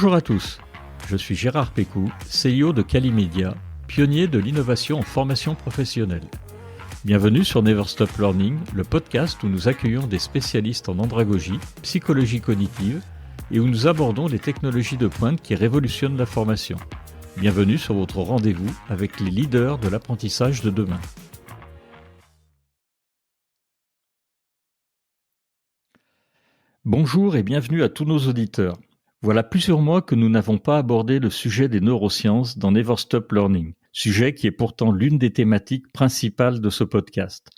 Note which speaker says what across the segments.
Speaker 1: Bonjour à tous, je suis Gérard Pécou, CEO de Calimedia, pionnier de l'innovation en formation professionnelle. Bienvenue sur Never Stop Learning, le podcast où nous accueillons des spécialistes en andragogie, psychologie cognitive et où nous abordons les technologies de pointe qui révolutionnent la formation. Bienvenue sur votre rendez-vous avec les leaders de l'apprentissage de demain. Bonjour et bienvenue à tous nos auditeurs. Voilà plusieurs mois que nous n'avons pas abordé le sujet des neurosciences dans Never Stop Learning, sujet qui est pourtant l'une des thématiques principales de ce podcast.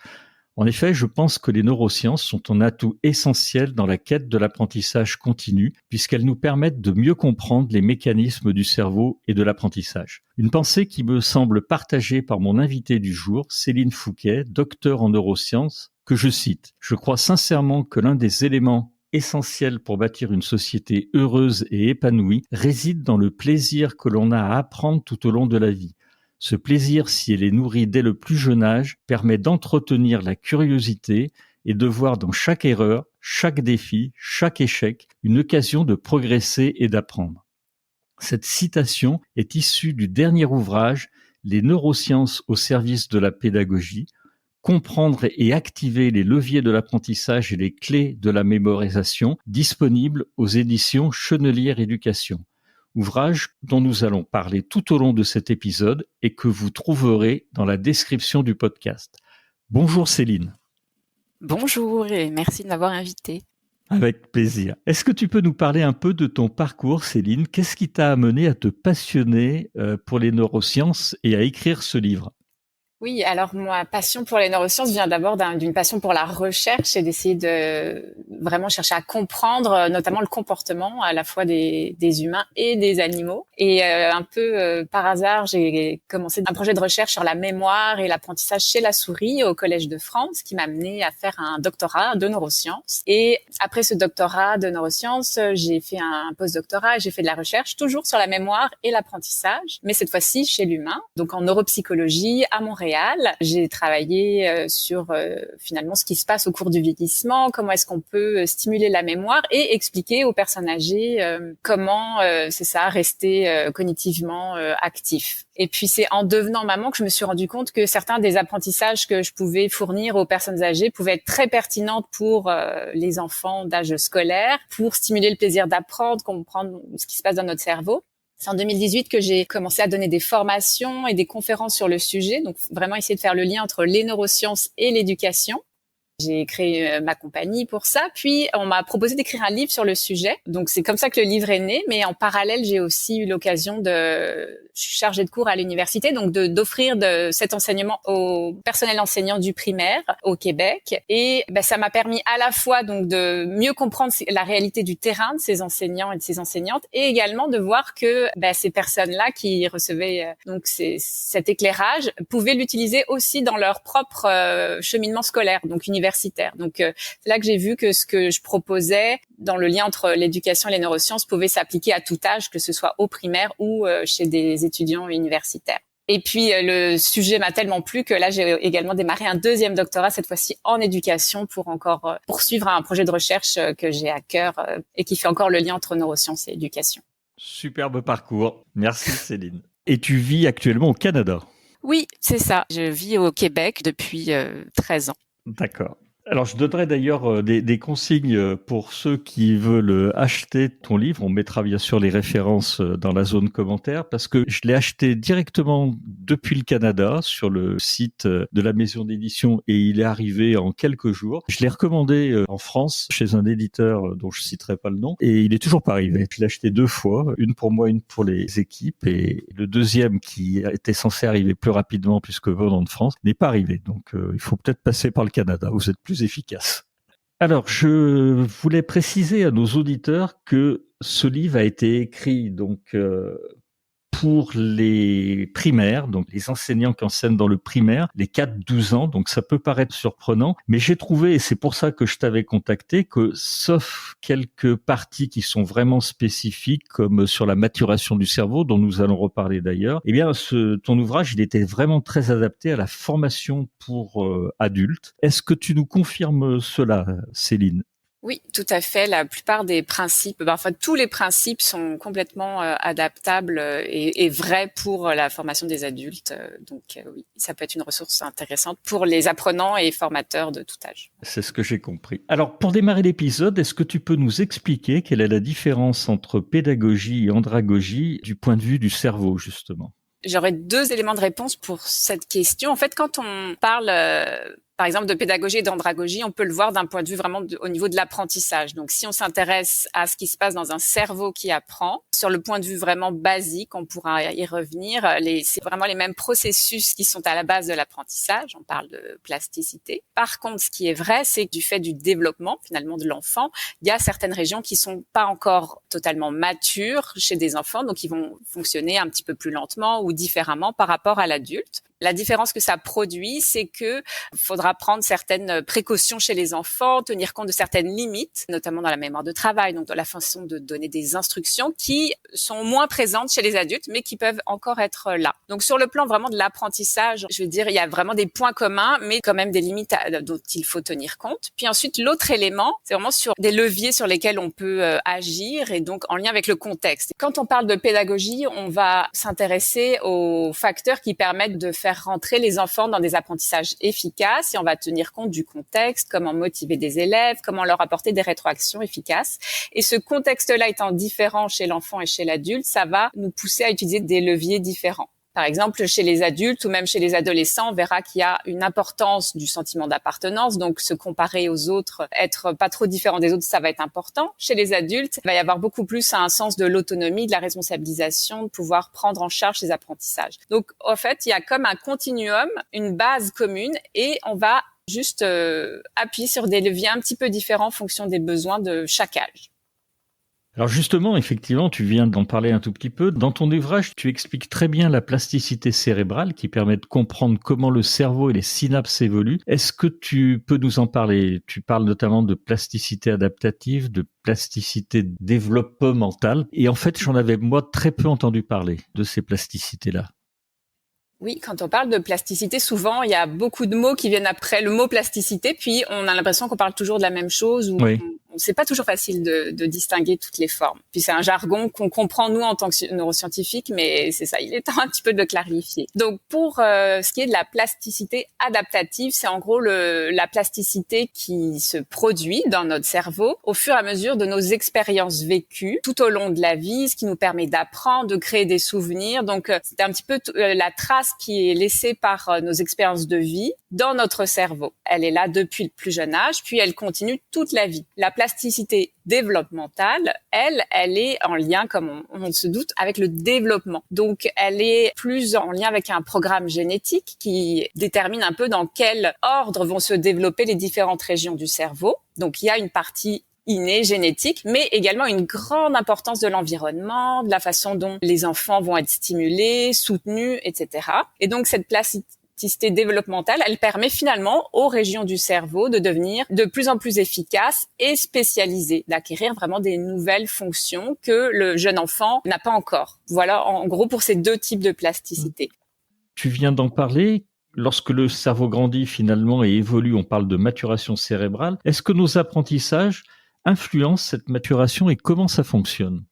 Speaker 1: En effet, je pense que les neurosciences sont un atout essentiel dans la quête de l'apprentissage continu, puisqu'elles nous permettent de mieux comprendre les mécanismes du cerveau et de l'apprentissage. Une pensée qui me semble partagée par mon invité du jour, Céline Fouquet, docteure en neurosciences, que je cite. « Je crois sincèrement que l'un des éléments essentiel pour bâtir une société heureuse et épanouie réside dans le plaisir que l'on a à apprendre tout au long de la vie. Ce plaisir, si elle est nourrie dès le plus jeune âge, permet d'entretenir la curiosité et de voir dans chaque erreur, chaque défi, chaque échec, une occasion de progresser et d'apprendre. » Cette citation est issue du dernier ouvrage « Les neurosciences au service de la pédagogie », comprendre et activer les leviers de l'apprentissage et les clés de la mémorisation, disponible aux éditions Chenelière Éducation. Ouvrage dont nous allons parler tout au long de cet épisode et que vous trouverez dans la description du podcast. Bonjour Céline.
Speaker 2: Bonjour et merci de m'avoir invité.
Speaker 1: Avec plaisir. Est-ce que tu peux nous parler un peu de ton parcours, Céline ? Qu'est-ce qui t'a amené à te passionner pour les neurosciences et à écrire ce livre ?
Speaker 2: Oui, alors ma passion pour les neurosciences vient d'abord d'une passion pour la recherche et d'essayer de vraiment chercher à comprendre notamment le comportement à la fois des humains et des animaux. Et un peu par hasard, j'ai commencé un projet de recherche sur la mémoire et l'apprentissage chez la souris au Collège de France qui m'a amené à faire un doctorat de neurosciences. Et après ce doctorat de neurosciences, j'ai fait un postdoctorat et j'ai fait de la recherche toujours sur la mémoire et l'apprentissage, mais cette fois-ci chez l'humain, donc en neuropsychologie à Montréal. J'ai travaillé sur finalement ce qui se passe au cours du vieillissement, comment est-ce qu'on peut stimuler la mémoire et expliquer aux personnes âgées comment rester cognitivement actif. Et puis c'est en devenant maman que je me suis rendu compte que certains des apprentissages que je pouvais fournir aux personnes âgées pouvaient être très pertinentes pour les enfants d'âge scolaire, pour stimuler le plaisir d'apprendre, comprendre ce qui se passe dans notre cerveau. C'est en 2018 que j'ai commencé à donner des formations et des conférences sur le sujet, donc vraiment essayer de faire le lien entre les neurosciences et l'éducation. J'ai créé ma compagnie pour ça, puis on m'a proposé d'écrire un livre sur le sujet. Donc c'est comme ça que le livre est né, mais en parallèle, j'ai aussi eu l'occasion je suis chargée de cours à l'université, donc d'offrir cet enseignement au personnel enseignant du primaire au Québec. Et ça m'a permis à la fois donc de mieux comprendre la réalité du terrain de ces enseignants et de ces enseignantes, et également de voir que ces personnes-là qui recevaient donc cet éclairage pouvaient l'utiliser aussi dans leur propre cheminement scolaire, donc universitaire. Donc c'est là que j'ai vu que ce que je proposais dans le lien entre l'éducation et les neurosciences pouvait s'appliquer à tout âge, que ce soit au primaire ou chez des étudiants universitaires. Et puis le sujet m'a tellement plu que là j'ai également démarré un deuxième doctorat, cette fois-ci en éducation, pour encore poursuivre un projet de recherche que j'ai à cœur et qui fait encore le lien entre neurosciences et éducation.
Speaker 1: Superbe parcours. Merci Céline. Et tu vis actuellement au Canada ?
Speaker 2: Oui, c'est ça. Je vis au Québec depuis 13 ans.
Speaker 1: D'accord. Alors, je donnerai d'ailleurs des consignes pour ceux qui veulent acheter ton livre. On mettra bien sûr les références dans la zone commentaire parce que je l'ai acheté directement depuis le Canada sur le site de la maison d'édition et il est arrivé en quelques jours. Je l'ai recommandé en France chez un éditeur dont je citerai pas le nom et il est toujours pas arrivé. Je l'ai acheté 2 fois, une pour moi, une pour les équipes et le deuxième qui était censé arriver plus rapidement puisque venant de France n'est pas arrivé. Donc, il faut peut-être passer par le Canada. Vous êtes plus efficace. Alors, je voulais préciser à nos auditeurs que ce livre a été écrit donc pour les primaires, donc les enseignants qui enseignent dans le primaire, les 4-12 ans, donc ça peut paraître surprenant, mais j'ai trouvé, et c'est pour ça que je t'avais contacté, que sauf quelques parties qui sont vraiment spécifiques, comme sur la maturation du cerveau, dont nous allons reparler d'ailleurs, eh bien, ton ouvrage, il était vraiment très adapté à la formation pour adultes. Est-ce que tu nous confirmes cela, Céline ?
Speaker 2: Oui, tout à fait. La plupart des principes, enfin tous les principes sont complètement adaptables et vrais pour la formation des adultes. Donc oui, ça peut être une ressource intéressante pour les apprenants et formateurs de tout âge.
Speaker 1: C'est ce que j'ai compris. Alors, pour démarrer l'épisode, est-ce que tu peux nous expliquer quelle est la différence entre pédagogie et andragogie du point de vue du cerveau, justement?
Speaker 2: J'aurais 2 éléments de réponse pour cette question. En fait, quand on parle, par exemple, de pédagogie et d'andragogie, on peut le voir d'un point de vue vraiment au niveau de l'apprentissage. Donc, si on s'intéresse à ce qui se passe dans un cerveau qui apprend, sur le point de vue vraiment basique, on pourra y revenir. C'est vraiment les mêmes processus qui sont à la base de l'apprentissage. On parle de plasticité. Par contre, ce qui est vrai, c'est que du fait du développement, finalement, de l'enfant, il y a certaines régions qui sont pas encore totalement matures chez des enfants, donc ils vont fonctionner un petit peu plus lentement ou différemment par rapport à l'adulte. La différence que ça produit, c'est que faudra prendre certaines précautions chez les enfants, tenir compte de certaines limites, notamment dans la mémoire de travail, donc dans la façon de donner des instructions qui sont moins présentes chez les adultes, mais qui peuvent encore être là. Donc sur le plan vraiment de l'apprentissage, je veux dire, il y a vraiment des points communs, mais quand même des limites dont il faut tenir compte. Puis ensuite, l'autre élément, c'est vraiment sur des leviers sur lesquels on peut agir et donc en lien avec le contexte. Quand on parle de pédagogie, on va s'intéresser aux facteurs qui permettent de faire rentrer les enfants dans des apprentissages efficaces et on va tenir compte du contexte, comment motiver des élèves, comment leur apporter des rétroactions efficaces. Et ce contexte-là étant différent chez l'enfant et chez l'adulte, ça va nous pousser à utiliser des leviers différents. Par exemple, chez les adultes ou même chez les adolescents, on verra qu'il y a une importance du sentiment d'appartenance. Donc, se comparer aux autres, être pas trop différent des autres, ça va être important. Chez les adultes, il va y avoir beaucoup plus un sens de l'autonomie, de la responsabilisation, de pouvoir prendre en charge ses apprentissages. Donc, en fait, il y a comme un continuum, une base commune et on va juste appuyer sur des leviers un petit peu différents en fonction des besoins de chaque âge.
Speaker 1: Alors justement, effectivement, tu viens d'en parler un tout petit peu. Dans ton ouvrage, tu expliques très bien la plasticité cérébrale qui permet de comprendre comment le cerveau et les synapses évoluent. Est-ce que tu peux nous en parler? Tu parles notamment de plasticité adaptative, de plasticité développementale. Et en fait, j'en avais moi très peu entendu parler de ces plasticités-là.
Speaker 2: Oui, quand on parle de plasticité, souvent, il y a beaucoup de mots qui viennent après le mot plasticité, puis on a l'impression qu'on parle toujours de la même chose ou
Speaker 1: Oui.
Speaker 2: c'est pas toujours facile de distinguer toutes les formes. Puis c'est un jargon qu'on comprend nous en tant que neuroscientifiques, mais c'est ça, il est temps un petit peu de le clarifier. Donc pour ce qui est de la plasticité adaptative, c'est en gros la plasticité qui se produit dans notre cerveau au fur et à mesure de nos expériences vécues tout au long de la vie, ce qui nous permet d'apprendre, de créer des souvenirs. Donc c'est un petit peu la trace qui est laissée par nos expériences de vie dans notre cerveau. Elle est là depuis le plus jeune âge, puis elle continue toute la vie. La plasticité développementale, elle est en lien, comme on se doute, avec le développement. Donc, elle est plus en lien avec un programme génétique qui détermine un peu dans quel ordre vont se développer les différentes régions du cerveau. Donc, il y a une partie innée, génétique, mais également une grande importance de l'environnement, de la façon dont les enfants vont être stimulés, soutenus, etc. Et donc, cette plasticité développementale, elle permet finalement aux régions du cerveau de devenir de plus en plus efficaces et spécialisées, d'acquérir vraiment des nouvelles fonctions que le jeune enfant n'a pas encore. Voilà, en gros, pour ces 2 types de plasticité.
Speaker 1: Tu viens d'en parler. Lorsque le cerveau grandit finalement et évolue, on parle de maturation cérébrale. Est-ce que nos apprentissages influencent cette maturation et comment ça fonctionne?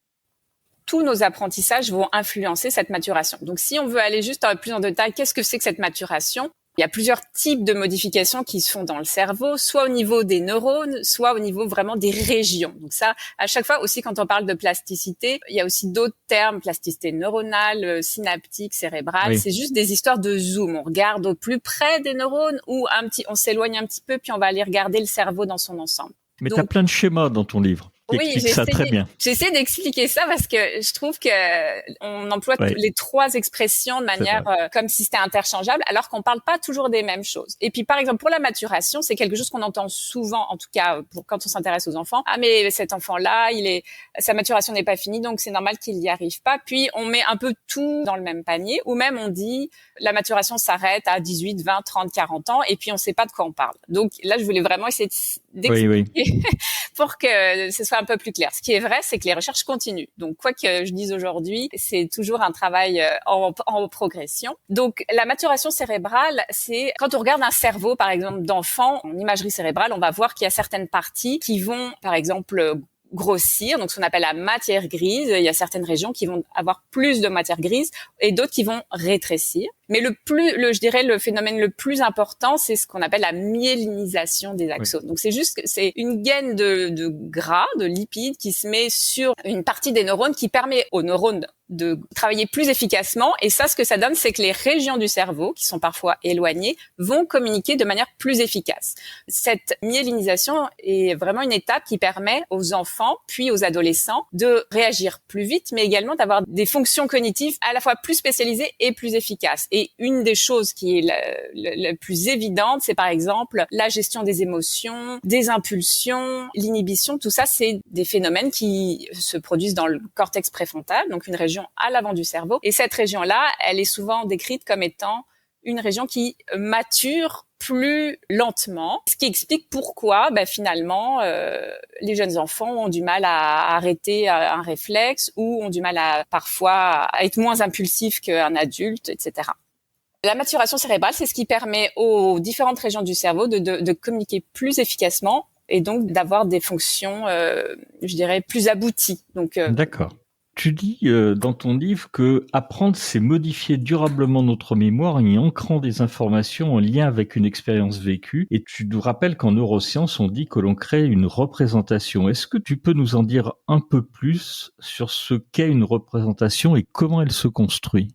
Speaker 2: Tous nos apprentissages vont influencer cette maturation. Donc, si on veut aller juste plus en détail, qu'est-ce que c'est que cette maturation? Il y a plusieurs types de modifications qui se font dans le cerveau, soit au niveau des neurones, soit au niveau vraiment des régions. Donc ça, à chaque fois aussi, quand on parle de plasticité, il y a aussi d'autres termes, plasticité neuronale, synaptique, cérébrale.
Speaker 1: Oui.
Speaker 2: C'est juste des histoires de zoom. On regarde au plus près des neurones ou on s'éloigne un petit peu, puis on va aller regarder le cerveau dans son ensemble.
Speaker 1: Mais tu as plein de schémas dans ton livre qui expliquent ça très bien.
Speaker 2: J'essaie d'expliquer ça parce que je trouve que on emploie les 3 expressions de manière comme si c'était interchangeable, alors qu'on parle pas toujours des mêmes choses. Et puis, par exemple, pour la maturation, c'est quelque chose qu'on entend souvent, en tout cas, quand on s'intéresse aux enfants. Ah, mais cet enfant-là, sa maturation n'est pas finie, donc c'est normal qu'il y arrive pas. Puis, on met un peu tout dans le même panier, ou même on dit, la maturation s'arrête à 18, 20, 30, 40 ans, et puis on sait pas de quoi on parle. Donc là, je voulais vraiment essayer d'expliquer pour que ce soit un peu plus clair. Ce qui est vrai, c'est que les recherches continuent. Donc, quoi que je dise aujourd'hui, c'est toujours un travail en progression. Donc, la maturation cérébrale, c'est quand on regarde un cerveau, par exemple, d'enfant, en imagerie cérébrale, on va voir qu'il y a certaines parties qui vont, par exemple, grossir, donc ce qu'on appelle la matière grise. Il y a certaines régions qui vont avoir plus de matière grise et d'autres qui vont rétrécir. Mais je dirais le phénomène le plus important, c'est ce qu'on appelle la myélinisation des axones. Donc c'est une gaine de gras, de lipides qui se met sur une partie des neurones qui permet aux neurones de travailler plus efficacement. Et ça, ce que ça donne, c'est que les régions du cerveau, qui sont parfois éloignées, vont communiquer de manière plus efficace. Cette myélinisation est vraiment une étape qui permet aux enfants, puis aux adolescents, de réagir plus vite, mais également d'avoir des fonctions cognitives à la fois plus spécialisées et plus efficaces. Et une des choses qui est la plus évidente, c'est par exemple la gestion des émotions, des impulsions, l'inhibition. Tout ça, c'est des phénomènes qui se produisent dans le cortex préfrontal, donc une région à l'avant du cerveau. Et cette région-là, elle est souvent décrite comme étant une région qui mature plus lentement, ce qui explique pourquoi finalement les jeunes enfants ont du mal à arrêter un réflexe ou ont du mal parfois à être moins impulsifs qu'un adulte, etc. La maturation cérébrale, c'est ce qui permet aux différentes régions du cerveau de communiquer plus efficacement et donc d'avoir des fonctions, je dirais, plus abouties. Donc,
Speaker 1: D'accord. Tu dis dans ton livre que apprendre, c'est modifier durablement notre mémoire en y ancrant des informations en lien avec une expérience vécue. Et tu nous rappelles qu'en neurosciences, on dit que l'on crée une représentation. Est-ce que tu peux nous en dire un peu plus sur ce qu'est une représentation et comment elle se construit ?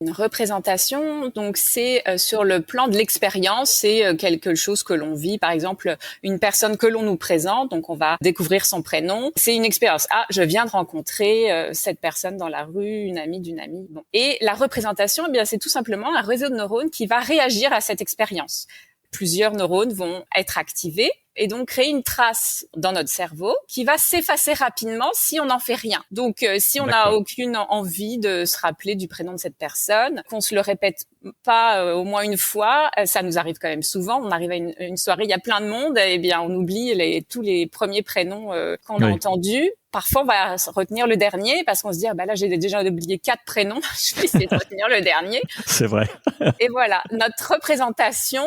Speaker 2: Une représentation, donc c'est sur le plan de l'expérience, c'est quelque chose que l'on vit, par exemple une personne que l'on nous présente, donc on va découvrir son prénom, c'est une expérience. Ah, je viens de rencontrer cette personne dans la rue, une amie d'une amie. Bon. Et la représentation, eh bien c'est tout simplement un réseau de neurones qui va réagir à cette expérience. Plusieurs neurones vont être activés et donc créer une trace dans notre cerveau qui va s'effacer rapidement si on n'en fait rien. Donc, si on n'a aucune envie de se rappeler du prénom de cette personne, qu'on se le répète pas au moins une fois, ça nous arrive quand même souvent. On arrive à une soirée, il y a plein de monde, et bien on oublie tous les premiers prénoms qu'on a entendus. Parfois, on va retenir le dernier parce qu'on se dit, là, j'ai déjà oublié 4 prénoms. Je vais essayer de retenir le dernier.
Speaker 1: C'est vrai.
Speaker 2: Et voilà, notre représentation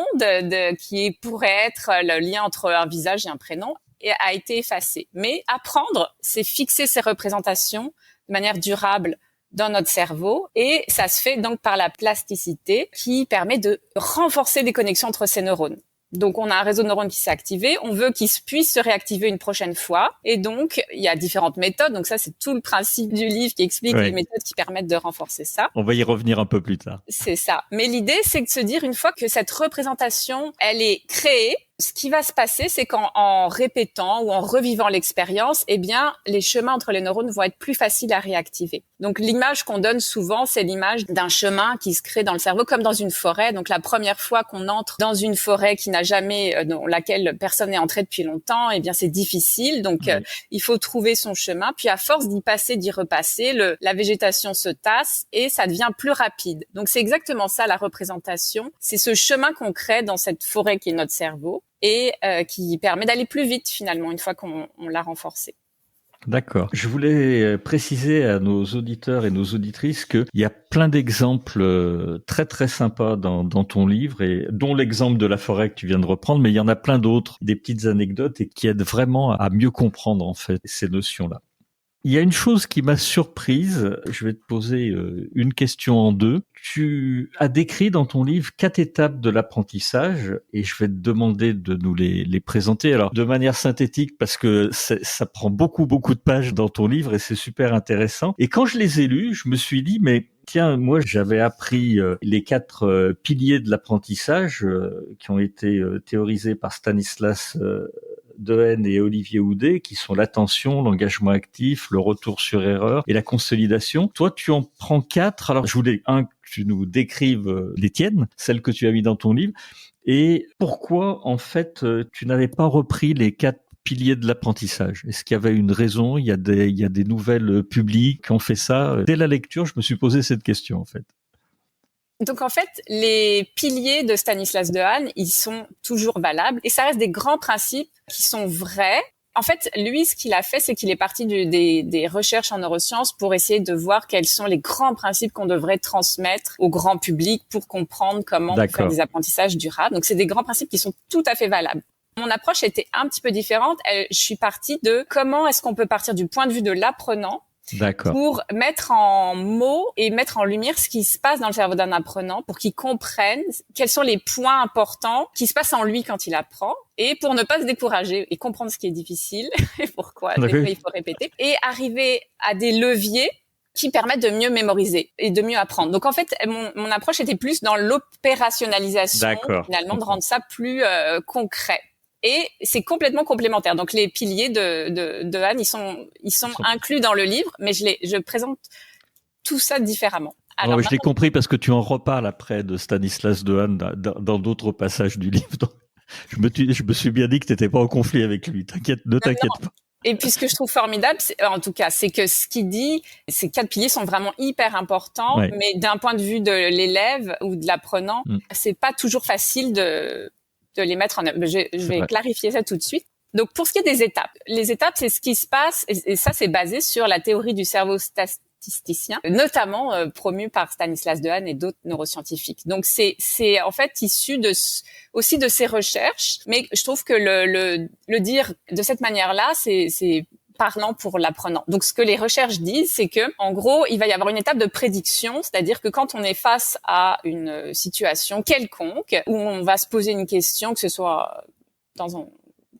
Speaker 2: qui pourrait être le lien entre un visage et un prénom a été effacée. Mais apprendre, c'est fixer ces représentations de manière durable dans notre cerveau et ça se fait donc par la plasticité qui permet de renforcer les connexions entre ces neurones. Donc, on a un réseau de neurones qui s'est activé. On veut qu'il puisse se réactiver une prochaine fois. Et donc, il y a différentes méthodes. Donc, ça, c'est tout le principe du livre qui explique les méthodes qui permettent de renforcer ça.
Speaker 1: On va y revenir un peu plus tard.
Speaker 2: C'est ça. Mais l'idée, c'est de se dire, une fois que cette représentation, elle est créée, ce qui va se passer, c'est qu'en répétant ou en revivant l'expérience, eh bien, les chemins entre les neurones vont être plus faciles à réactiver. Donc, l'image qu'on donne souvent, c'est l'image d'un chemin qui se crée dans le cerveau, comme dans une forêt. Donc, la première fois qu'on entre dans une forêt qui n'a jamais, dans laquelle personne n'est entré depuis longtemps, eh bien, c'est difficile. Donc, il faut trouver son chemin. Puis, à force d'y passer, d'y repasser, la végétation se tasse et ça devient plus rapide. Donc, c'est exactement ça, la représentation. C'est ce chemin qu'on crée dans cette forêt qui est notre cerveau et qui permet d'aller plus vite finalement une fois qu'on l'a renforcé.
Speaker 1: D'accord. Je voulais préciser à nos auditeurs et nos auditrices qu'il y a plein d'exemples très très sympas dans ton livre et dont l'exemple de la forêt que tu viens de reprendre, mais il y en a plein d'autres, des petites anecdotes et qui aident vraiment à mieux comprendre en fait ces notions-là. Il y a une chose qui m'a surprise, je vais te poser une question en deux. Tu as décrit dans ton livre 4 étapes de l'apprentissage et je vais te demander de nous les présenter. Alors, de manière synthétique parce que ça prend beaucoup de pages dans ton livre et c'est super intéressant. Et quand je les ai lus, je me suis dit, mais tiens, moi j'avais appris les 4 piliers de l'apprentissage qui ont été théorisés par Stanislas Dehaene et Olivier Houdet, qui sont l'attention, l'engagement actif, le retour sur erreur et la consolidation. Toi, tu en prends 4. Alors, je voulais, que tu nous décrives les tiennes, celles que tu as mis dans ton livre, et pourquoi, en fait, tu n'avais pas repris les 4 piliers de l'apprentissage. Est-ce qu'il y avait une raison? Il y a des nouvelles publiques qui ont fait ça. Dès la lecture, je me suis posé cette question, en fait.
Speaker 2: Donc en fait, les piliers de Stanislas Dehaene, ils sont toujours valables et ça reste des grands principes qui sont vrais. En fait, lui, ce qu'il a fait, c'est qu'il est parti des recherches en neurosciences pour essayer de voir quels sont les grands principes qu'on devrait transmettre au grand public pour comprendre comment faire des apprentissages durables. Donc c'est des grands principes qui sont tout à fait valables. Mon approche était un petit peu différente. Je suis partie de comment est-ce qu'on peut partir du point de vue de l'apprenant pour mettre en mots et mettre en lumière ce qui se passe dans le cerveau d'un apprenant pour qu'il comprenne quels sont les points importants qui se passent en lui quand il apprend et pour ne pas se décourager et comprendre ce qui est difficile et pourquoi des fois il faut répéter et arriver à des leviers qui permettent de mieux mémoriser et de mieux apprendre. Donc en fait, mon approche était plus dans l'opérationnalisation, finalement, de rendre ça plus concret. Et c'est complètement complémentaire. Donc les piliers de Dehaene, ils sont inclus dans le livre, mais je présente tout ça différemment.
Speaker 1: Alors, je l'ai compris parce que tu en reparles après de Stanislas Dehaene dans d'autres passages du livre. Donc, je me suis bien dit que tu n'étais pas en conflit avec lui. Ne t'inquiète pas.
Speaker 2: Et puis ce que je trouve formidable, en tout cas, c'est que ce qu'il dit, ces 4 piliers sont vraiment hyper importants, mais d'un point de vue de l'élève ou de l'apprenant, c'est pas toujours facile de les mettre en œuvre. Je vais clarifier ça tout de suite. Donc, pour ce qui est des étapes, les étapes, c'est ce qui se passe, et ça, c'est basé sur la théorie du cerveau statisticien, notamment promue par Stanislas Dehaene et d'autres neuroscientifiques. Donc, c'est en fait issu aussi de ces recherches, mais je trouve que le dire de cette manière-là, c'est parlant pour l'apprenant. Donc, ce que les recherches disent, c'est que, en gros, il va y avoir une étape de prédiction, c'est-à-dire que quand on est face à une situation quelconque, où on va se poser une question, que ce soit dans un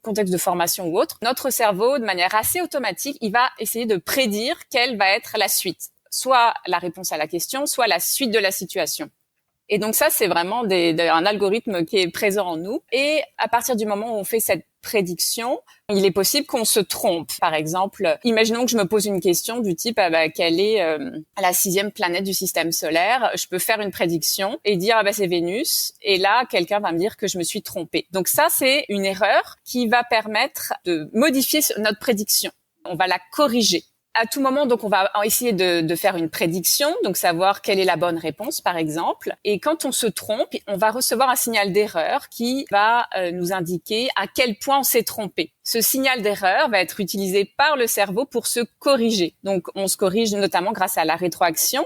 Speaker 2: contexte de formation ou autre, notre cerveau, de manière assez automatique, il va essayer de prédire quelle va être la suite. Soit la réponse à la question, soit la suite de la situation. Et donc ça, c'est vraiment un algorithme qui est présent en nous. Et à partir du moment où on fait cette prédiction, il est possible qu'on se trompe. Par exemple, imaginons que je me pose une question du type quelle est la 6e planète du système solaire. Je peux faire une prédiction et dire c'est Vénus. Et là, quelqu'un va me dire que je me suis trompée. Donc ça, c'est une erreur qui va permettre de modifier notre prédiction. On va la corriger. À tout moment, donc, on va essayer de faire une prédiction, donc savoir quelle est la bonne réponse, par exemple. Et quand on se trompe, on va recevoir un signal d'erreur qui va nous indiquer à quel point on s'est trompé. Ce signal d'erreur va être utilisé par le cerveau pour se corriger. Donc, on se corrige notamment grâce à la rétroaction.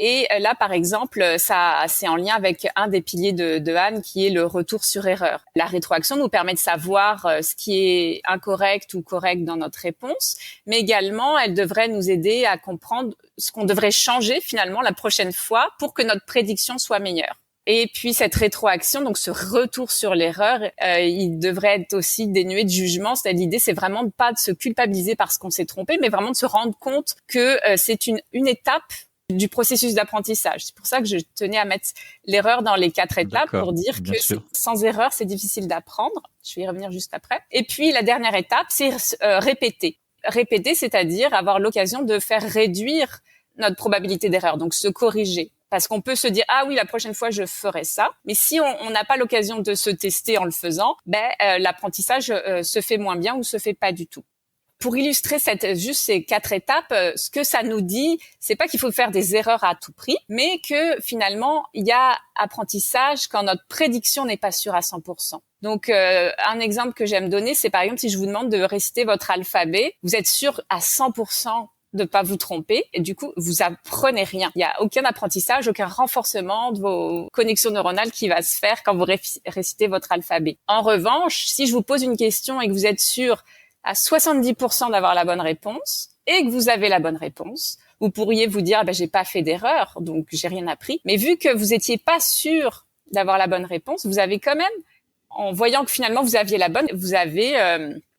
Speaker 2: Et là, par exemple, ça, c'est en lien avec un des piliers de Dehaene qui est le retour sur erreur. La rétroaction nous permet de savoir ce qui est incorrect ou correct dans notre réponse, mais également, elle devrait nous aider à comprendre ce qu'on devrait changer finalement la prochaine fois pour que notre prédiction soit meilleure. Et puis cette rétroaction, donc ce retour sur l'erreur, il devrait être aussi dénué de jugement. C'est-à-dire l'idée, c'est vraiment de pas de se culpabiliser parce qu'on s'est trompé, mais vraiment de se rendre compte que c'est une étape du processus d'apprentissage. C'est pour ça que je tenais à mettre l'erreur dans les 4 étapes pour dire que sans erreur, c'est difficile d'apprendre. Je vais y revenir juste après. Et puis, la dernière étape, c'est répéter. Répéter, c'est-à-dire avoir l'occasion de faire réduire notre probabilité d'erreur, donc se corriger. Parce qu'on peut se dire, ah oui, la prochaine fois, je ferai ça. Mais si on n'a pas l'occasion de se tester en le faisant, l'apprentissage se fait moins bien ou se fait pas du tout. Pour illustrer ces 4 étapes, ce que ça nous dit, c'est pas qu'il faut faire des erreurs à tout prix, mais que finalement, il y a apprentissage quand notre prédiction n'est pas sûre à 100%. Donc, un exemple que j'aime donner, c'est par exemple si je vous demande de réciter votre alphabet, vous êtes sûr à 100% de pas vous tromper, et du coup, vous apprenez rien. Il y a aucun apprentissage, aucun renforcement de vos connexions neuronales qui va se faire quand vous récitez votre alphabet. En revanche, si je vous pose une question et que vous êtes sûr à 70% d'avoir la bonne réponse et que vous avez la bonne réponse, vous pourriez vous dire j'ai pas fait d'erreur, donc j'ai rien appris. Mais vu que vous étiez pas sûr d'avoir la bonne réponse, vous avez quand même, en voyant que finalement vous aviez la bonne, vous avez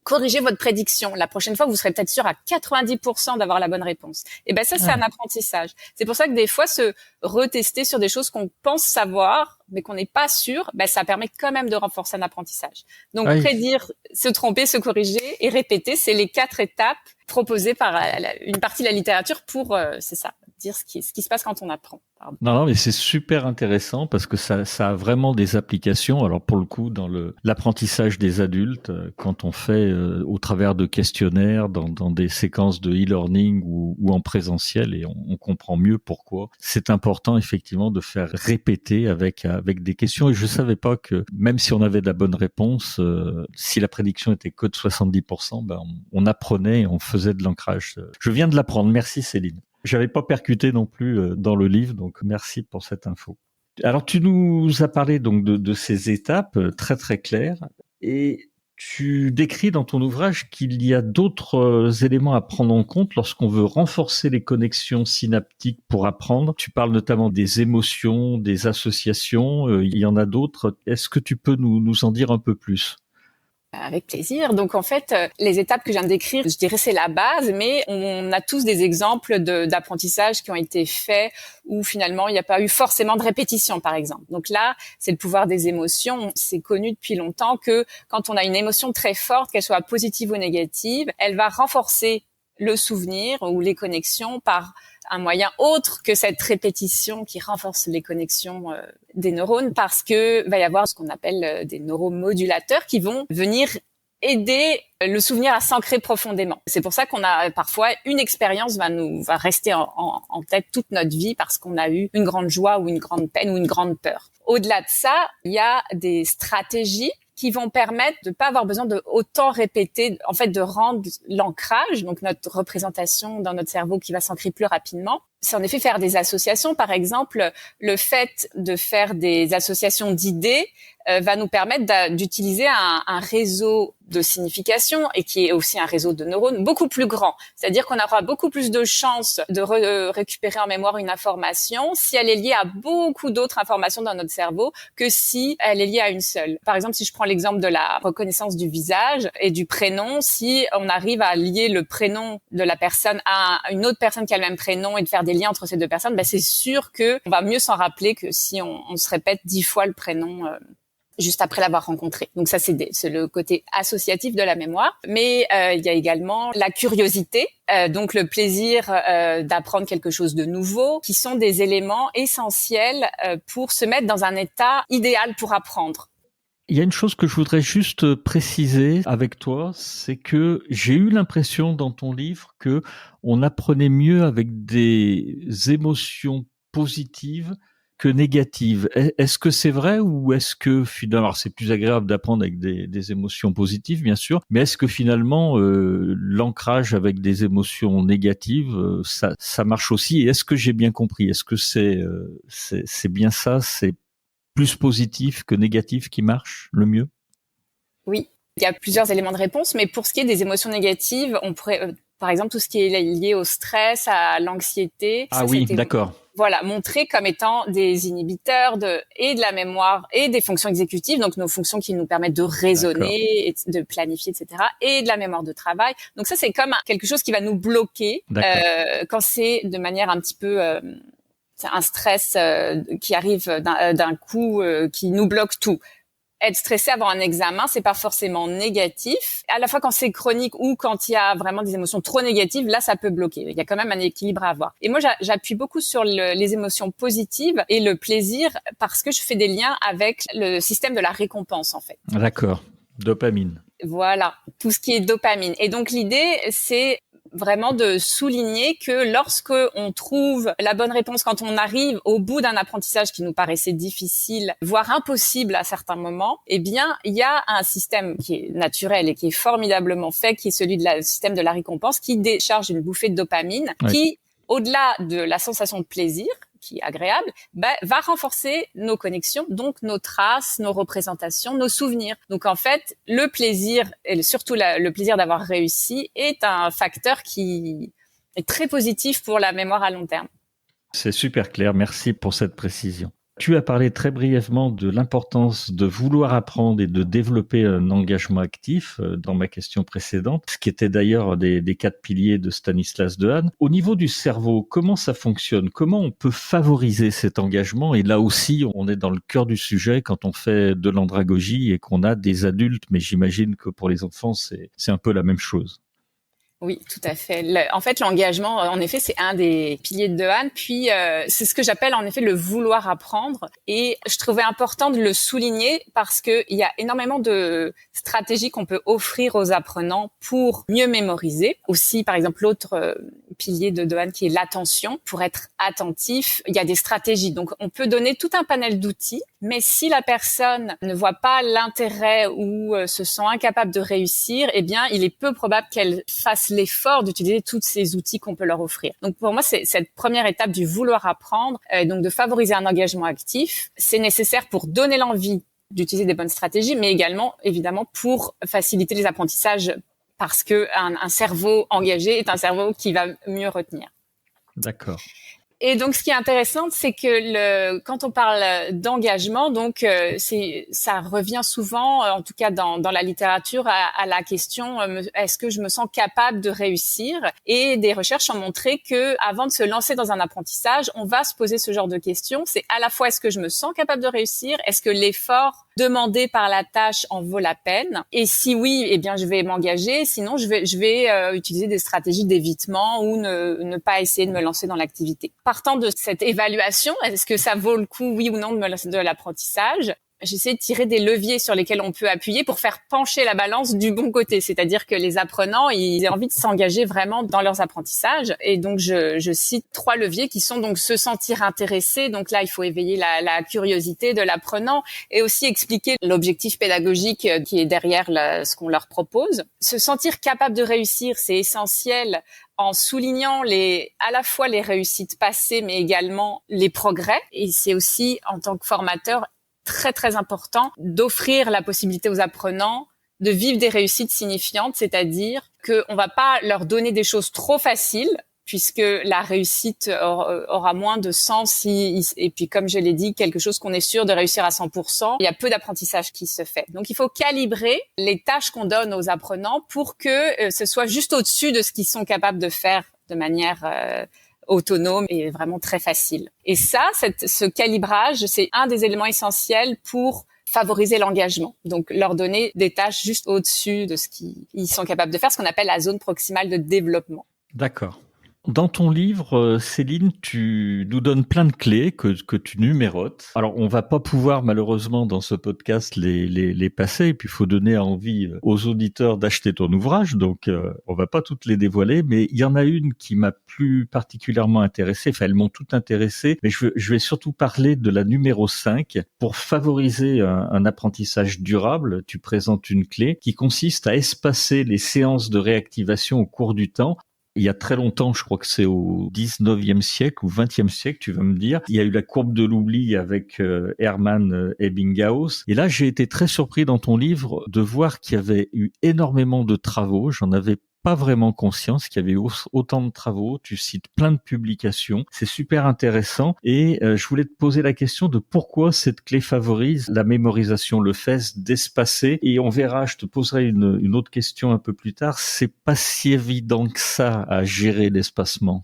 Speaker 2: corrigé votre prédiction. La prochaine fois, vous serez peut-être sûr à 90% d'avoir la bonne réponse. Et ça, c'est un apprentissage. C'est pour ça que des fois, se retester sur des choses qu'on pense savoir, mais qu'on n'est pas sûr, ça permet quand même de renforcer un apprentissage. Donc, prédire, se tromper, se corriger et répéter, c'est les 4 étapes proposées par une partie de la littérature pour, c'est ça, dire ce qui se passe quand on apprend. Pardon.
Speaker 1: Non, mais c'est super intéressant parce que ça a vraiment des applications. Alors pour le coup, dans l'apprentissage des adultes, quand on fait au travers de questionnaires, dans des séquences de e-learning ou en présentiel, et on comprend mieux pourquoi. C'est important effectivement de faire répéter avec des questions. Et je savais pas que même si on avait de la bonne réponse, si la prédiction était que de 70%, on apprenait et on faisait de l'ancrage. Je viens de l'apprendre. Merci Céline. J'avais pas percuté non plus dans le livre, donc merci pour cette info. Alors tu nous as parlé donc de ces étapes très très claires, et tu décris dans ton ouvrage qu'il y a d'autres éléments à prendre en compte lorsqu'on veut renforcer les connexions synaptiques pour apprendre. Tu parles notamment des émotions, des associations, il y en a d'autres. Est-ce que tu peux nous en dire un peu plus ?
Speaker 2: Avec plaisir. Donc en fait, les étapes que je viens de décrire, je dirais c'est la base, mais on a tous des exemples d'apprentissage qui ont été faits où finalement il n'y a pas eu forcément de répétition, par exemple. Donc là, c'est le pouvoir des émotions. C'est connu depuis longtemps que quand on a une émotion très forte, qu'elle soit positive ou négative, elle va renforcer le souvenir ou les connexions par un moyen autre que cette répétition qui renforce les connexions des neurones, parce que va y avoir ce qu'on appelle des neuromodulateurs qui vont venir aider le souvenir à s'ancrer profondément. C'est pour ça qu'on a parfois une expérience va rester en tête toute notre vie parce qu'on a eu une grande joie ou une grande peine ou une grande peur. Au-delà de ça, il y a des stratégies qui vont permettre de pas avoir besoin de autant répéter, en fait, de rendre l'ancrage, donc notre représentation dans notre cerveau qui va s'ancrer plus rapidement. C'est en effet faire des associations. Par exemple, le fait de faire des associations d'idées va nous permettre d'utiliser un réseau de signification et qui est aussi un réseau de neurones beaucoup plus grand. C'est-à-dire qu'on aura beaucoup plus de chances de récupérer en mémoire une information si elle est liée à beaucoup d'autres informations dans notre cerveau que si elle est liée à une seule. Par exemple, si je prends l'exemple de la reconnaissance du visage et du prénom, si on arrive à lier le prénom de la personne à une autre personne qui a le même prénom et de faire des liens entre ces deux personnes, c'est sûr que on va mieux s'en rappeler que si on se répète 10 fois le prénom juste après l'avoir rencontré. Donc ça, c'est le côté associatif de la mémoire. Mais il y a également la curiosité, donc le plaisir d'apprendre quelque chose de nouveau, qui sont des éléments essentiels pour se mettre dans un état idéal pour apprendre.
Speaker 1: Il y a une chose que je voudrais juste préciser avec toi, c'est que j'ai eu l'impression dans ton livre que on apprenait mieux avec des émotions positives que négatives. Est-ce que c'est vrai, ou est-ce que finalement, alors c'est plus agréable d'apprendre avec des émotions positives, bien sûr, mais est-ce que finalement l'ancrage avec des émotions négatives, ça marche aussi? Et est-ce que j'ai bien compris? Est-ce que c'est bien ça? C'est plus positif que négatif qui marche le mieux?
Speaker 2: Oui, il y a plusieurs éléments de réponse, mais pour ce qui est des émotions négatives, on pourrait, par exemple, tout ce qui est lié au stress, à l'anxiété.
Speaker 1: Ah oui, d'accord.
Speaker 2: Voilà, montré comme étant des inhibiteurs et de la mémoire et des fonctions exécutives, donc nos fonctions qui nous permettent de raisonner, et de planifier, etc., et de la mémoire de travail. Donc ça, c'est comme quelque chose qui va nous bloquer quand c'est de manière un petit peu... c'est un stress qui arrive d'un coup, qui nous bloque tout. Être stressé avant un examen, c'est pas forcément négatif. À la fois quand c'est chronique ou quand il y a vraiment des émotions trop négatives, là, ça peut bloquer. Il y a quand même un équilibre à avoir. Et moi, j'appuie beaucoup sur les émotions positives et le plaisir parce que je fais des liens avec le système de la récompense, en fait.
Speaker 1: D'accord. Dopamine.
Speaker 2: Voilà. Tout ce qui est dopamine. Et donc, l'idée, c'est vraiment de souligner que lorsque on trouve la bonne réponse, quand on arrive au bout d'un apprentissage qui nous paraissait difficile, voire impossible à certains moments, eh bien, il y a un système qui est naturel et qui est formidablement fait, qui est celui du système de la récompense, qui décharge une bouffée de dopamine, qui, au-delà de la sensation de plaisir, qui est agréable, va renforcer nos connexions, donc nos traces, nos représentations, nos souvenirs. Donc en fait, le plaisir, et surtout le plaisir d'avoir réussi, est un facteur qui est très positif pour la mémoire à long terme.
Speaker 1: C'est super clair, merci pour cette précision. Tu as parlé très brièvement de l'importance de vouloir apprendre et de développer un engagement actif dans ma question précédente, ce qui était d'ailleurs des 4 piliers de Stanislas Dehaene. Au niveau du cerveau, comment ça fonctionne? Comment on peut favoriser cet engagement? Et là aussi, on est dans le cœur du sujet quand on fait de l'andragogie et qu'on a des adultes, mais j'imagine que pour les enfants, c'est un peu la même chose.
Speaker 2: Oui, tout à fait. En fait, l'engagement, en effet, c'est un des piliers de Han. Puis, c'est ce que j'appelle en effet le vouloir apprendre. Et je trouvais important de le souligner parce que il y a énormément de stratégies qu'on peut offrir aux apprenants pour mieux mémoriser. Aussi, par exemple, l'autre pilier de Han qui est l'attention. Pour être attentif, il y a des stratégies. Donc, on peut donner tout un panel d'outils, mais si la personne ne voit pas l'intérêt ou se sent incapable de réussir, eh bien, il est peu probable qu'elle fasse l'effort d'utiliser tous ces outils qu'on peut leur offrir. Donc pour moi, c'est cette première étape du vouloir apprendre, donc de favoriser un engagement actif. C'est nécessaire pour donner l'envie d'utiliser des bonnes stratégies, mais également, évidemment, pour faciliter les apprentissages parce que un cerveau engagé est un cerveau qui va mieux retenir.
Speaker 1: D'accord.
Speaker 2: Et donc, ce qui est intéressant, c'est que quand on parle d'engagement, donc ça revient souvent, en tout cas dans la littérature, à la question est-ce que je me sens capable de réussir? Et des recherches ont montré que avant de se lancer dans un apprentissage, on va se poser ce genre de questions. C'est à la fois est-ce que je me sens capable de réussir? Est-ce que l'effort demandé par la tâche en vaut la peine? Et si oui, eh bien je vais m'engager. Sinon, je vais utiliser des stratégies d'évitement ou ne pas essayer de me lancer dans l'activité. Partant de cette évaluation, est-ce que ça vaut le coup, oui ou non, de me lancer dans l'apprentissage? J'essaie de tirer des leviers sur lesquels on peut appuyer pour faire pencher la balance du bon côté. C'est-à-dire que les apprenants, ils aient envie de s'engager vraiment dans leurs apprentissages. Et donc, je cite 3 leviers qui sont donc se sentir intéressé. Donc là, il faut éveiller la curiosité de l'apprenant et aussi expliquer l'objectif pédagogique qui est derrière ce qu'on leur propose. Se sentir capable de réussir, c'est essentiel en soulignant à la fois les réussites passées, mais également les progrès. Et c'est aussi, en tant que formateur, très, très important d'offrir la possibilité aux apprenants de vivre des réussites signifiantes, c'est-à-dire qu'on va pas leur donner des choses trop faciles, puisque la réussite aura moins de sens et puis, comme je l'ai dit, quelque chose qu'on est sûr de réussir à 100%, il y a peu d'apprentissage qui se fait. Donc, il faut calibrer les tâches qu'on donne aux apprenants pour que ce soit juste au-dessus de ce qu'ils sont capables de faire de manière autonome et vraiment très facile. Et ça, ce calibrage, c'est un des éléments essentiels pour favoriser l'engagement. Donc, leur donner des tâches juste au-dessus de ce qu'ils sont capables de faire, ce qu'on appelle la zone proximale de développement.
Speaker 1: D'accord. Dans ton livre, Céline, tu nous donnes plein de clés que tu numérotes. Alors, on va pas pouvoir malheureusement dans ce podcast les passer, et puis il faut donner envie aux auditeurs d'acheter ton ouvrage, donc on va pas toutes les dévoiler, mais il y en a une qui m'a plus particulièrement intéressé, enfin elles m'ont toutes intéressé, mais je vais surtout parler de la numéro 5. Pour favoriser un apprentissage durable, tu présentes une clé qui consiste à espacer les séances de réactivation au cours du temps. Il y a très longtemps, je crois que c'est au 19e siècle ou 20e siècle, tu vas me dire, il y a eu la courbe de l'oubli avec Hermann Ebbinghaus. Et là, j'ai été très surpris dans ton livre de voir qu'il y avait eu énormément de travaux. J'en avais pas vraiment conscience qu'il y avait autant de travaux. Tu cites plein de publications. C'est super intéressant. Et je voulais te poser la question de pourquoi cette clé favorise la mémorisation, le fait d'espacer. Et on verra, je te poserai une autre question un peu plus tard. C'est pas si évident que ça à gérer l'espacement.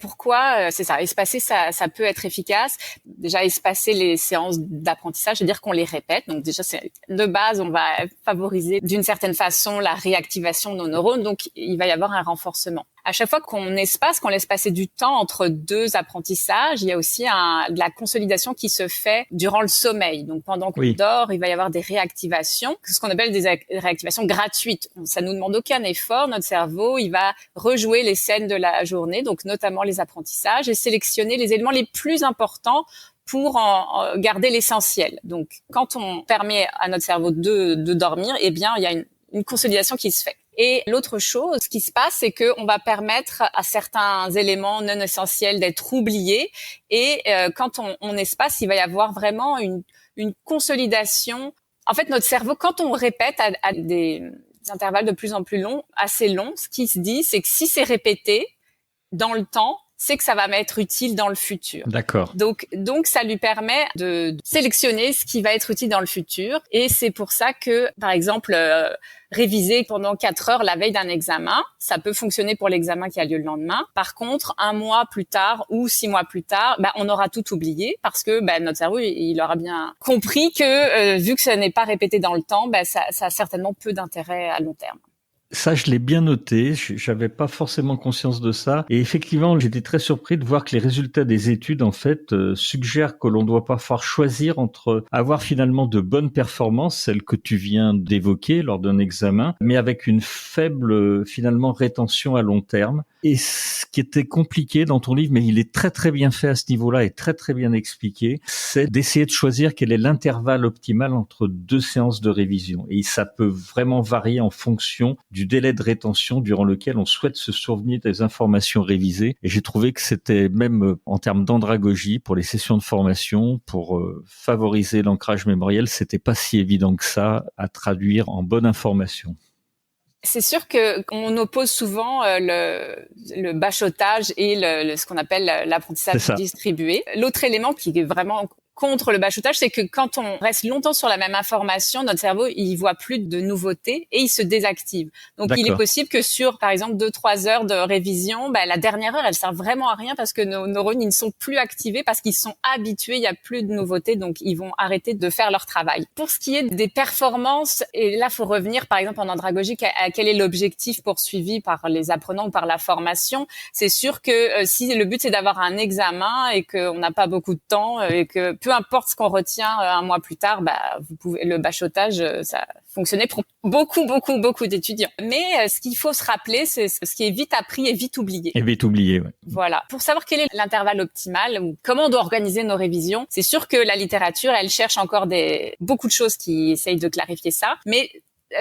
Speaker 2: Pourquoi? C'est ça. Espacer, ça peut être efficace. Déjà, espacer les séances d'apprentissage, c'est-à-dire qu'on les répète. Donc déjà, de base, on va favoriser d'une certaine façon la réactivation de nos neurones. Donc, il va y avoir un renforcement. À chaque fois qu'on laisse passer du temps entre 2 apprentissages, il y a aussi de la consolidation qui se fait durant le sommeil. Donc, pendant qu'on dort, il va y avoir des réactivations, ce qu'on appelle des réactivations gratuites. Ça nous demande aucun effort. Notre cerveau, il va rejouer les scènes de la journée, donc notamment les apprentissages, et sélectionner les éléments les plus importants pour en garder l'essentiel. Donc, quand on permet à notre cerveau de dormir, eh bien, il y a une consolidation qui se fait. Et l'autre chose qui se passe, c'est qu'on va permettre à certains éléments non essentiels d'être oubliés. Et quand on espace, il va y avoir vraiment une consolidation. En fait, notre cerveau, quand on répète à des intervalles de plus en plus longs, assez longs, ce qui se dit, c'est que si c'est répété dans le temps, c'est que ça va m'être utile dans le futur.
Speaker 1: D'accord.
Speaker 2: Donc ça lui permet de sélectionner ce qui va être utile dans le futur. Et c'est pour ça que, par exemple, réviser pendant 4 heures la veille d'un examen, ça peut fonctionner pour l'examen qui a lieu le lendemain. Par contre, 1 mois plus tard ou 6 mois plus tard, on aura tout oublié parce que notre cerveau, il aura bien compris que vu que ça n'est pas répété dans le temps, ça a certainement peu d'intérêt à long terme.
Speaker 1: Ça, je l'ai bien noté. J'avais pas forcément conscience de ça. Et effectivement, j'étais très surpris de voir que les résultats des études, en fait, suggèrent que l'on doit parfois choisir entre avoir finalement de bonnes performances, celles que tu viens d'évoquer lors d'un examen, mais avec une faible, finalement, rétention à long terme. Et ce qui était compliqué dans ton livre, mais il est très très bien fait à ce niveau-là et très très bien expliqué, c'est d'essayer de choisir quel est l'intervalle optimal entre 2 séances de révision. Et ça peut vraiment varier en fonction du délai de rétention durant lequel on souhaite se souvenir des informations révisées. Et j'ai trouvé que c'était même en termes d'andragogie pour les sessions de formation, pour favoriser l'ancrage mémoriel, c'était pas si évident que ça à traduire en bonne information.
Speaker 2: C'est sûr que on oppose souvent le bachotage et ce qu'on appelle l'apprentissage distribué. L'autre élément qui est vraiment contre le bachotage, c'est que quand on reste longtemps sur la même information, notre cerveau, il voit plus de nouveautés et il se désactive. Donc, il est possible que sur, par exemple, 2-3 heures de révision, la dernière heure, elle sert vraiment à rien parce que nos neurones, ils ne sont plus activés parce qu'ils sont habitués, il y a plus de nouveautés, donc ils vont arrêter de faire leur travail. Pour ce qui est des performances, et là, faut revenir, par exemple, en andragogie, à quel est l'objectif poursuivi par les apprenants ou par la formation. C'est sûr que si le but, c'est d'avoir un examen et qu'on n'a pas beaucoup de temps et que peu importe ce qu'on retient un mois plus tard, vous pouvez, le bachotage, ça fonctionnait pour beaucoup d'étudiants. Mais ce qu'il faut se rappeler, c'est ce qui est vite appris et vite oublié.
Speaker 1: Et vite oublié, ouais.
Speaker 2: Voilà. Pour savoir quel est l'intervalle optimal ou comment on doit organiser nos révisions, c'est sûr que la littérature, elle cherche encore beaucoup de choses qui essayent de clarifier ça, mais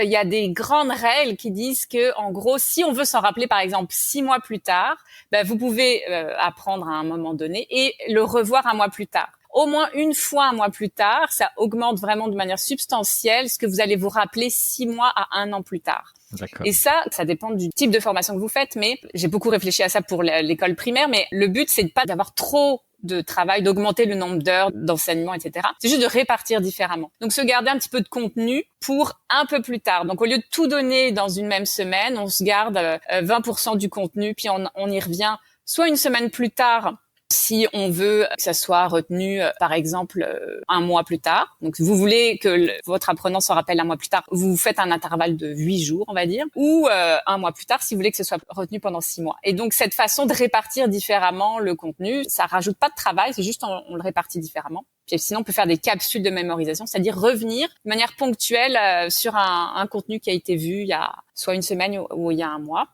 Speaker 2: il y a des grandes règles qui disent que, en gros, si on veut s'en rappeler, par exemple, 6 mois plus tard, vous pouvez apprendre à un moment donné et le revoir un mois plus tard. Au moins une fois un mois plus tard, ça augmente vraiment de manière substantielle ce que vous allez vous rappeler 6 mois à 1 an plus tard.
Speaker 1: D'accord.
Speaker 2: Et ça dépend du type de formation que vous faites, mais j'ai beaucoup réfléchi à ça pour l'école primaire, mais le but, c'est de pas d'avoir trop de travail, d'augmenter le nombre d'heures d'enseignement, etc. C'est juste de répartir différemment. Donc, se garder un petit peu de contenu pour un peu plus tard. Donc, au lieu de tout donner dans une même semaine, on se garde 20% du contenu, puis on y revient soit une semaine plus tard, si on veut que ça soit retenu, par exemple, un mois plus tard. Donc, vous voulez que votre apprenant s'en rappelle un mois plus tard, vous faites un intervalle de 8 jours, on va dire, ou un mois plus tard, si vous voulez que ce soit retenu pendant 6 mois. Et donc, cette façon de répartir différemment le contenu, ça rajoute pas de travail, c'est juste on le répartit différemment. Puis sinon, on peut faire des capsules de mémorisation, c'est-à-dire revenir de manière ponctuelle sur un contenu qui a été vu il y a soit une semaine ou il y a un mois,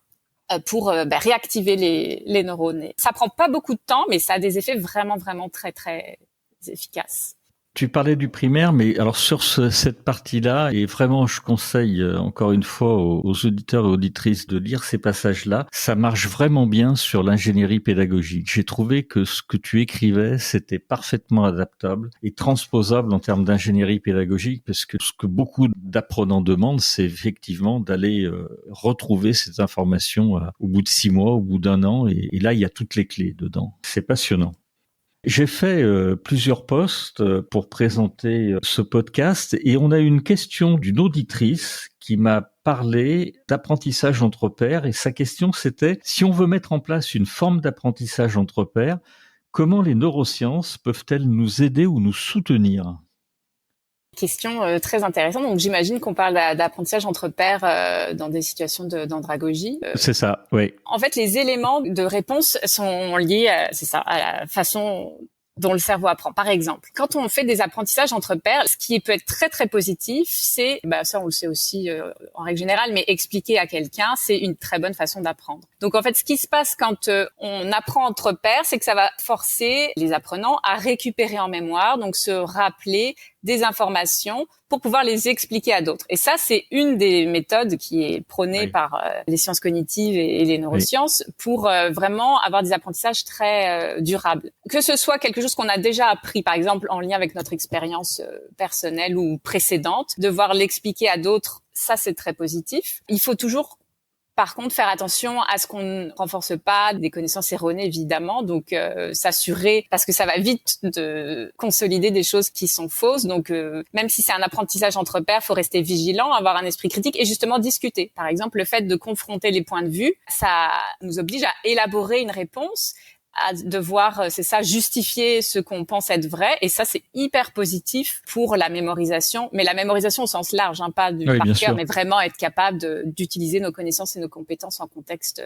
Speaker 2: pour réactiver les neurones. Ça prend pas beaucoup de temps, mais ça a des effets vraiment très très efficaces.
Speaker 1: Tu parlais du primaire, mais alors sur cette partie-là, et vraiment je conseille encore une fois aux auditeurs et auditrices de lire ces passages-là, ça marche vraiment bien sur l'ingénierie pédagogique. J'ai trouvé que ce que tu écrivais, c'était parfaitement adaptable et transposable en termes d'ingénierie pédagogique, parce que ce que beaucoup d'apprenants demandent, c'est effectivement d'aller retrouver ces informations au bout de 6 mois, au bout d'1 an, et là il y a toutes les clés dedans. C'est passionnant. J'ai fait plusieurs posts pour présenter ce podcast et on a eu une question d'une auditrice qui m'a parlé d'apprentissage entre pairs et sa question c'était: si on veut mettre en place une forme d'apprentissage entre pairs, comment les neurosciences peuvent-elles nous aider ou nous soutenir ?
Speaker 2: Question très intéressante. Donc, j'imagine qu'on parle d'apprentissage entre pairs dans des situations d'andragogie.
Speaker 1: C'est ça, oui.
Speaker 2: En fait, les éléments de réponse sont liés, à la façon dont le cerveau apprend. Par exemple, quand on fait des apprentissages entre pairs, ce qui peut être très très positif, c'est, ça on le sait aussi en règle générale, mais expliquer à quelqu'un, c'est une très bonne façon d'apprendre. Donc en fait, ce qui se passe quand on apprend entre pairs, c'est que ça va forcer les apprenants à récupérer en mémoire, donc se rappeler des informations pour pouvoir les expliquer à d'autres. Et ça, c'est une des méthodes qui est prônée par les sciences cognitives et les neurosciences pour vraiment avoir des apprentissages très durables. Que ce soit quelque chose qu'on a déjà appris, par exemple, en lien avec notre expérience personnelle ou précédente, devoir l'expliquer à d'autres, ça, c'est très positif. Il faut toujours par contre, faire attention à ce qu'on ne renforce pas des connaissances erronées, évidemment. Donc, s'assurer, parce que ça va vite de consolider des choses qui sont fausses. Donc, même si c'est un apprentissage entre pairs, faut rester vigilant, avoir un esprit critique et justement discuter. Par exemple, le fait de confronter les points de vue, ça nous oblige à élaborer une réponse à devoir, c'est ça, justifier ce qu'on pense être vrai. Et ça, c'est hyper positif pour la mémorisation. Mais la mémorisation au sens large, pas du par cœur, mais vraiment être capable d'utiliser nos connaissances et nos compétences en contexte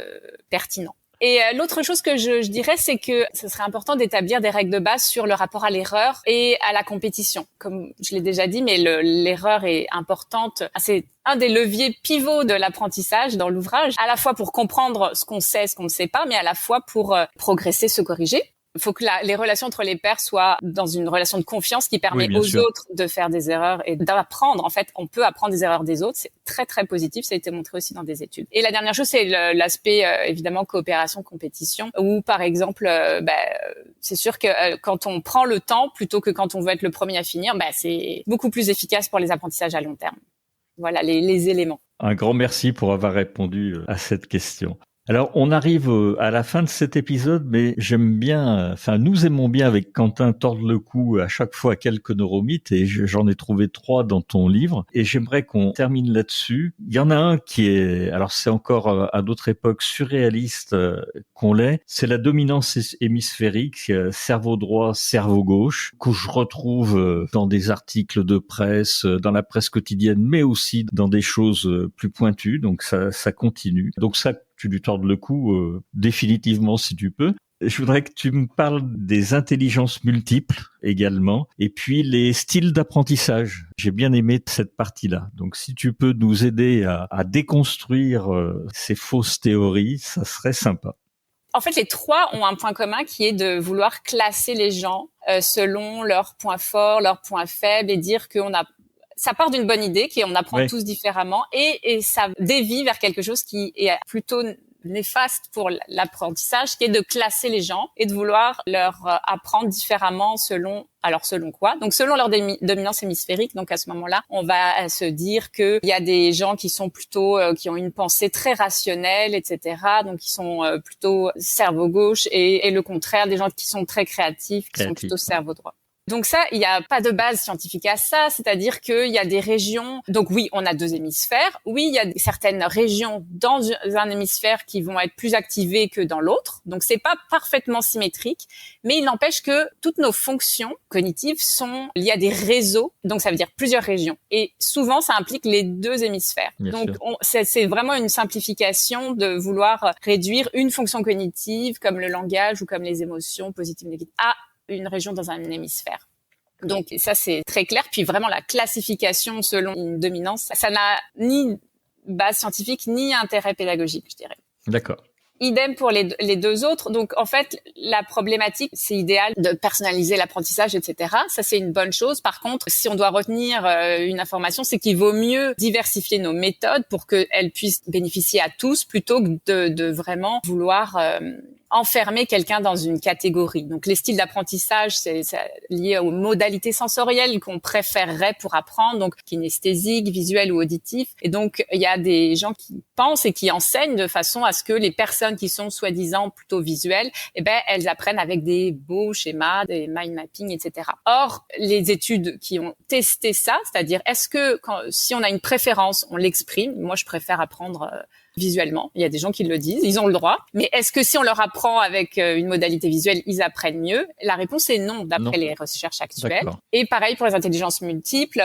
Speaker 2: pertinent. Et l'autre chose que je dirais, c'est que ce serait important d'établir des règles de base sur le rapport à l'erreur et à la compétition. Comme je l'ai déjà dit, mais l'erreur est importante. C'est un des leviers pivots de l'apprentissage dans l'ouvrage, à la fois pour comprendre ce qu'on sait, ce qu'on ne sait pas, mais à la fois pour progresser, se corriger. Il faut que les relations entre les pairs soient dans une relation de confiance qui permet aux autres de faire des erreurs et d'apprendre. En fait, on peut apprendre des erreurs des autres. C'est très, très positif. Ça a été montré aussi dans des études. Et la dernière chose, c'est l'aspect, évidemment, coopération, compétition, où, par exemple, c'est sûr que quand on prend le temps, plutôt que quand on veut être le premier à finir, c'est beaucoup plus efficace pour les apprentissages à long terme. Voilà les éléments.
Speaker 1: Un grand merci pour avoir répondu à cette question. Alors, on arrive à la fin de cet épisode, mais nous aimons bien avec Quentin tordre le cou à chaque fois à quelques neuromythes, et j'en ai trouvé 3 dans ton livre, et j'aimerais qu'on termine là-dessus. Il y en a un qui est, alors c'est encore à d'autres époques surréaliste qu'on l'est, c'est la dominance hémisphérique, cerveau droit, cerveau gauche, que je retrouve dans des articles de presse, dans la presse quotidienne, mais aussi dans des choses plus pointues, donc ça continue. Donc ça, tu lui tordes le cou définitivement si tu peux. Je voudrais que tu me parles des intelligences multiples également, et puis les styles d'apprentissage. J'ai bien aimé cette partie-là. Donc si tu peux nous aider à déconstruire ces fausses théories, ça serait sympa.
Speaker 2: En fait, les 3 ont un point commun qui est de vouloir classer les gens selon leurs points forts, leurs points faibles, et dire ça part d'une bonne idée, qu'on apprend tous différemment, et ça dévie vers quelque chose qui est plutôt néfaste pour l'apprentissage, qui est de classer les gens et de vouloir leur apprendre différemment selon quoi? Donc selon leur dominance hémisphérique. Donc à ce moment-là, on va se dire que il y a des gens qui sont plutôt qui ont une pensée très rationnelle, etc. Donc qui sont plutôt cerveau gauche, et le contraire, des gens qui sont très créatifs, qui sont plutôt cerveau droit. Donc ça, il n'y a pas de base scientifique à ça, c'est-à-dire qu'il y a des régions. Donc oui, on a 2 hémisphères. Oui, il y a certaines régions dans un hémisphère qui vont être plus activées que dans l'autre. Donc c'est pas parfaitement symétrique, mais il n'empêche que toutes nos fonctions cognitives sont liées à des réseaux. Donc ça veut dire plusieurs régions. Et souvent, ça implique les 2 hémisphères. Bien donc c'est vraiment une simplification de vouloir réduire une fonction cognitive comme le langage ou comme les émotions positives, négatives à une région dans un hémisphère. Donc ça, c'est très clair. Puis vraiment, la classification selon une dominance, ça n'a ni base scientifique ni intérêt pédagogique, je dirais.
Speaker 1: D'accord.
Speaker 2: Idem pour les 2 autres. Donc, en fait, la problématique, c'est idéal de personnaliser l'apprentissage, etc. Ça, c'est une bonne chose. Par contre, si on doit retenir une information, c'est qu'il vaut mieux diversifier nos méthodes pour qu'elles puissent bénéficier à tous, plutôt que de vraiment vouloir enfermer quelqu'un dans une catégorie. Donc, les styles d'apprentissage, c'est lié aux modalités sensorielles qu'on préférerait pour apprendre, donc kinesthésique, visuel ou auditif. Et donc, il y a des gens qui pensent et qui enseignent de façon à ce que les personnes qui sont soi-disant plutôt visuelles, elles apprennent avec des beaux schémas, des mind mapping, etc. Or, les études qui ont testé ça, c'est-à-dire est-ce que si on a une préférence, on l'exprime. Moi, je préfère apprendre visuellement. Il y a des gens qui le disent, ils ont le droit. Mais est-ce que si on leur apprend avec une modalité visuelle, ils apprennent mieux? La réponse est non, d'après les recherches actuelles. D'accord. Et pareil pour les intelligences multiples.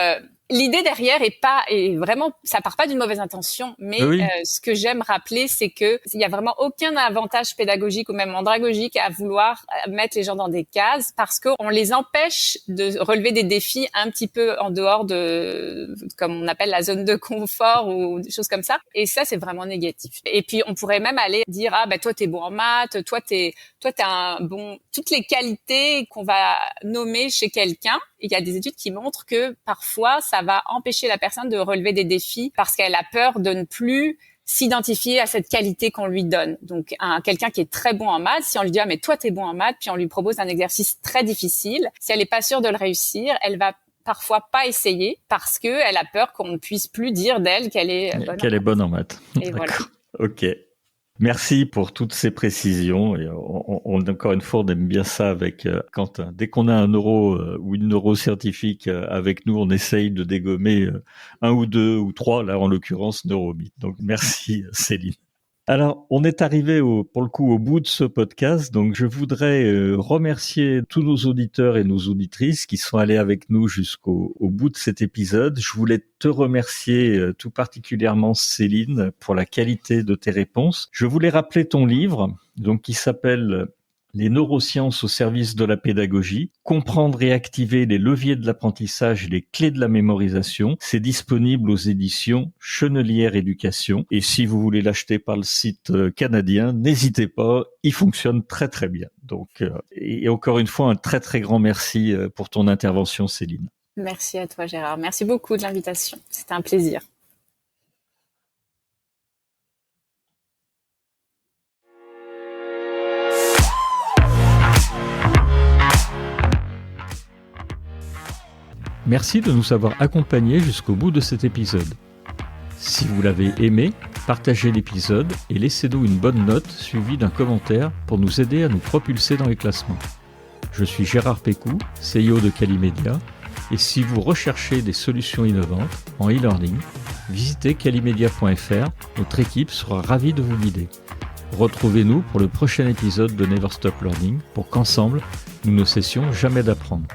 Speaker 2: L'idée derrière est vraiment, ça part pas d'une mauvaise intention, mais ce que j'aime rappeler, c'est que il y a vraiment aucun avantage pédagogique ou même andragogique à vouloir mettre les gens dans des cases, parce qu'on les empêche de relever des défis un petit peu en dehors de, comme on appelle la zone de confort ou des choses comme ça. Et ça, c'est vraiment négatif. Et puis, on pourrait même aller dire, toi, t'es bon en maths, toi, t'es un bon, toutes les qualités qu'on va nommer chez quelqu'un. Il y a des études qui montrent que parfois, ça va empêcher la personne de relever des défis parce qu'elle a peur de ne plus s'identifier à cette qualité qu'on lui donne. Donc, quelqu'un qui est très bon en maths, si on lui dit « mais toi, t'es bon en maths », puis on lui propose un exercice très difficile, si elle est pas sûre de le réussir, elle va parfois pas essayer parce que elle a peur qu'on ne puisse plus dire d'elle qu'elle est
Speaker 1: bonne en maths.
Speaker 2: Et voilà.
Speaker 1: Ok. Merci pour toutes ces précisions. Et encore une fois, on aime bien ça avec Quentin. Dès qu'on a un neuro ou une neuroscientifique avec nous, on essaye de dégommer un ou 2 ou 3, là en l'occurrence neuromythes. Donc merci Céline. Alors, on est arrivé pour le coup au bout de ce podcast, donc je voudrais remercier tous nos auditeurs et nos auditrices qui sont allés avec nous jusqu'au bout de cet épisode. Je voulais te remercier tout particulièrement, Céline, pour la qualité de tes réponses. Je voulais rappeler ton livre, donc qui s'appelle Les neurosciences au service de la pédagogie, comprendre et activer les leviers de l'apprentissage et les clés de la mémorisation. C'est disponible aux éditions Chenelière Éducation. Et si vous voulez l'acheter par le site canadien, n'hésitez pas, il fonctionne très très bien. Donc, et encore une fois, un très très grand merci pour ton intervention, Céline.
Speaker 2: Merci à toi, Gérard. Merci beaucoup de l'invitation. C'était un plaisir.
Speaker 1: Merci de nous avoir accompagnés jusqu'au bout de cet épisode. Si vous l'avez aimé, partagez l'épisode et laissez-nous une bonne note suivie d'un commentaire pour nous aider à nous propulser dans les classements. Je suis Gérard Pécou, CEO de Calimedia, et si vous recherchez des solutions innovantes en e-learning, visitez calimedia.fr, notre équipe sera ravie de vous guider. Retrouvez-nous pour le prochain épisode de Never Stop Learning pour qu'ensemble, nous ne cessions jamais d'apprendre.